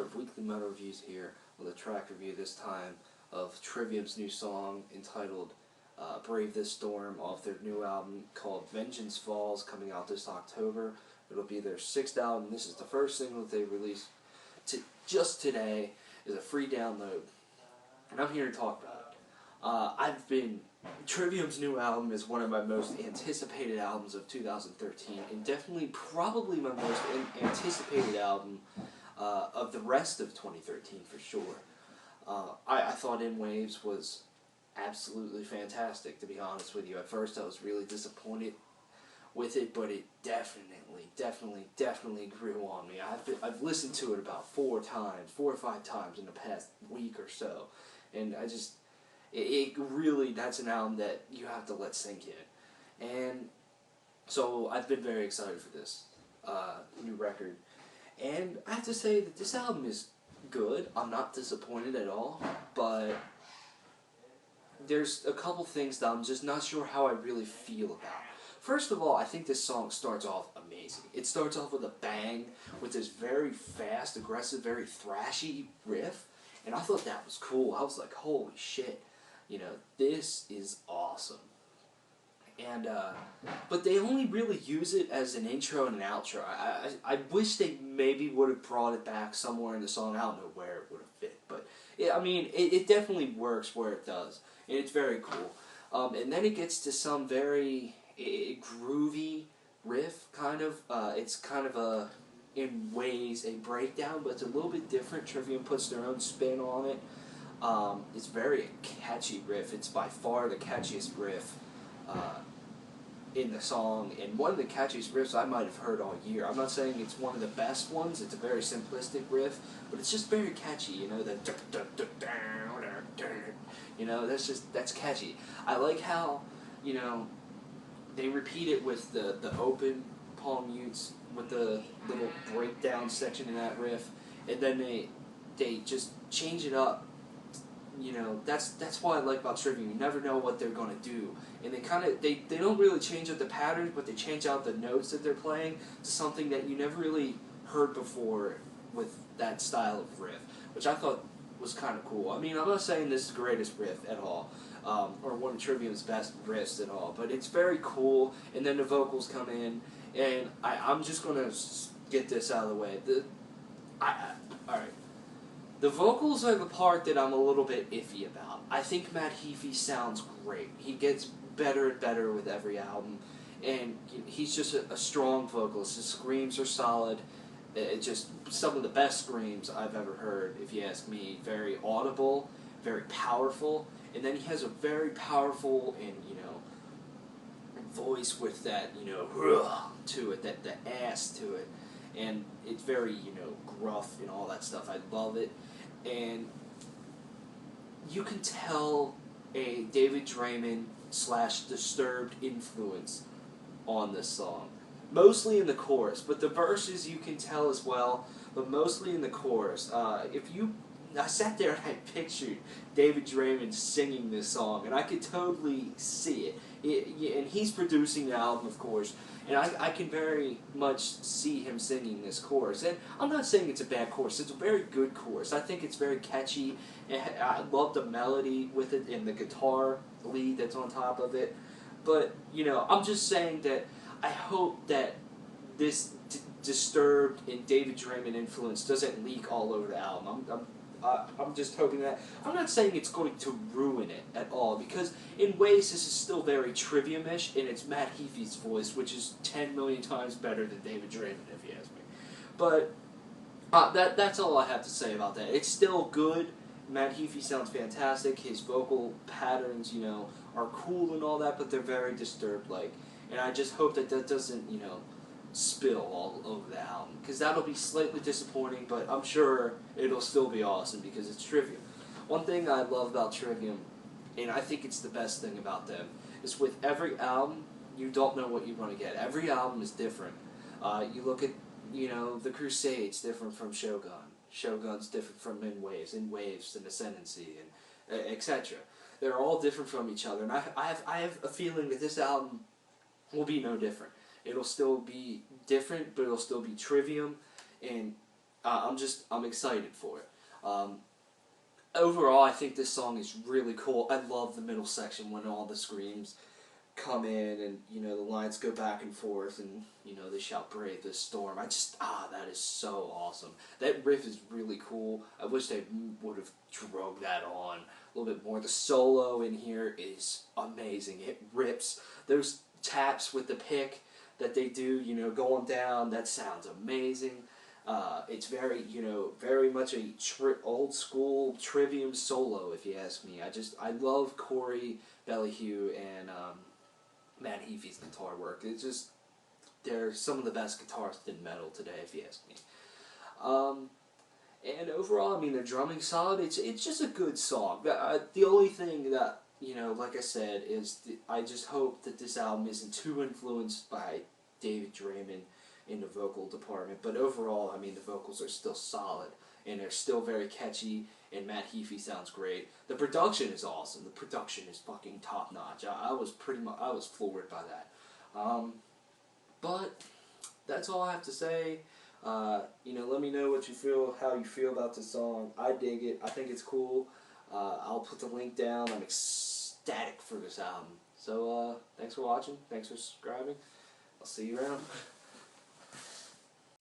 of Weekly Metal Reviews here with a track review this time of Trivium's new song entitled Brave This Storm off their new album called Vengeance Falls, coming out this October. It'll be their 6th album. This is the first single that they released just today. Is a free download, and I'm here to talk about it. Trivium's new album is one of my most anticipated albums of 2013, and definitely probably my most anticipated album of the rest of 2013 for sure. I thought In Waves was absolutely fantastic, to be honest with you. At first I was really disappointed with it, but it definitely grew on me. I've listened to it about 4 or 5 times in the past week or so, and it really, that's an album that you have to let sink in. And so I've been very excited for this new record. And I have to say that this album is good. I'm not disappointed at all, but there's a couple things that I'm just not sure how I really feel about. First of all, I think this song starts off amazing. It starts off with a bang, with this very fast, aggressive, very thrashy riff, and I thought that was cool. I was like, holy shit, you know, this is awesome. And, but they only really use it as an intro and an outro. I wish they maybe would have brought it back somewhere in the song. I don't know where it would have fit, but yeah, I mean, it definitely works where it does, and it's very cool. And then it gets to some very groovy riff, kind of. It's kind of in ways a breakdown, but it's a little bit different. Trivium puts their own spin on it. It's very catchy riff. It's by far the catchiest riff in the song, and one of the catchiest riffs I might have heard all year. I'm not saying it's one of the best ones. It's a very simplistic riff, but it's just very catchy. You know, that's catchy. I like how, you know, they repeat it with the open palm mutes with the little breakdown section in that riff, and then they just change it up. You know, that's what I like about Trivium. You never know what they're going to do, and they don't really change up the patterns, but they change out the notes that they're playing to something that you never really heard before with that style of riff, which I thought was kind of cool. I mean, I'm not saying this is the greatest riff at all, or one of Trivium's best riffs at all, but it's very cool. And then the vocals come in, and I'm just gonna get this out of the way. All right. The vocals are the part that I'm a little bit iffy about. I think Matt Heafy sounds great. He gets better and better with every album, and he's just a strong vocalist. His screams are solid. Just some of the best screams I've ever heard, if you ask me. Very audible, very powerful, and then he has a very powerful and, you know, voice with that, you know, to it, that the ass to it, and it's very, you know, gruff and all that stuff. I love it. And you can tell a David Draymond / Disturbed influence on this song. Mostly in the chorus, but the verses you can tell as well, but mostly in the chorus. I sat there and I pictured David Draymond singing this song, and I could totally see it. And he's producing the album, of course, and I can very much see him singing this chorus. And I'm not saying it's a bad chorus. It's a very good chorus. I think it's very catchy, and I love the melody with it and the guitar lead that's on top of it. But, you know, I'm just saying that I hope that this Disturbed and David Draymond influence doesn't leak all over the album. I'm just hoping that. I'm not saying it's going to ruin it at all, because in ways this is still very Trivium-ish, and it's Matt Heafy's voice, which is 10 million times better than David Draymond, if you ask me. But that's all I have to say about that. It's still good. Matt Heafy sounds fantastic. His vocal patterns, you know, are cool and all that, but they're very Disturbed-like. And I just hope that doesn't, you know, spill all over the album, because that'll be slightly disappointing, but I'm sure it'll still be awesome because it's Trivium. One thing I love about Trivium, and I think it's the best thing about them, is with every album, you don't know what you're going to get. Every album is different. You look at, you know, The Crusades, different from Shogun. Shogun's different from In Waves and Ascendancy, and etc. They're all different from each other, and I have a feeling that this album will be no different. It'll still be different, but it'll still be Trivium, and I'm excited for it. Overall, I think this song is really cool. I love the middle section when all the screams come in and, the lines go back and forth and, they shout brave this storm. That is so awesome. That riff is really cool. I wish they would have drug that on a little bit more. The solo in here is amazing. It rips. Those taps with the pick that they do, going down, that sounds amazing. It's very, very much a old school Trivium solo, if you ask me. I love Corey Bellihew and Matt Heafy's guitar work. They're some of the best guitarists in metal today, if you ask me. And overall, I mean, the drumming solid. It's just a good song. The only thing that, like I said, is I just hope that this album isn't too influenced by David Draymond in the vocal department. But overall, I mean, the vocals are still solid, and they're still very catchy, and Matt Heafy sounds great. The production is awesome. The production is fucking top notch. I was floored by that. But that's all I have to say. Let me know how you feel about this song. I dig it. I think it's cool. I'll put the link down. I'm ecstatic for this album. So, thanks for watching. Thanks for subscribing. I'll see you around.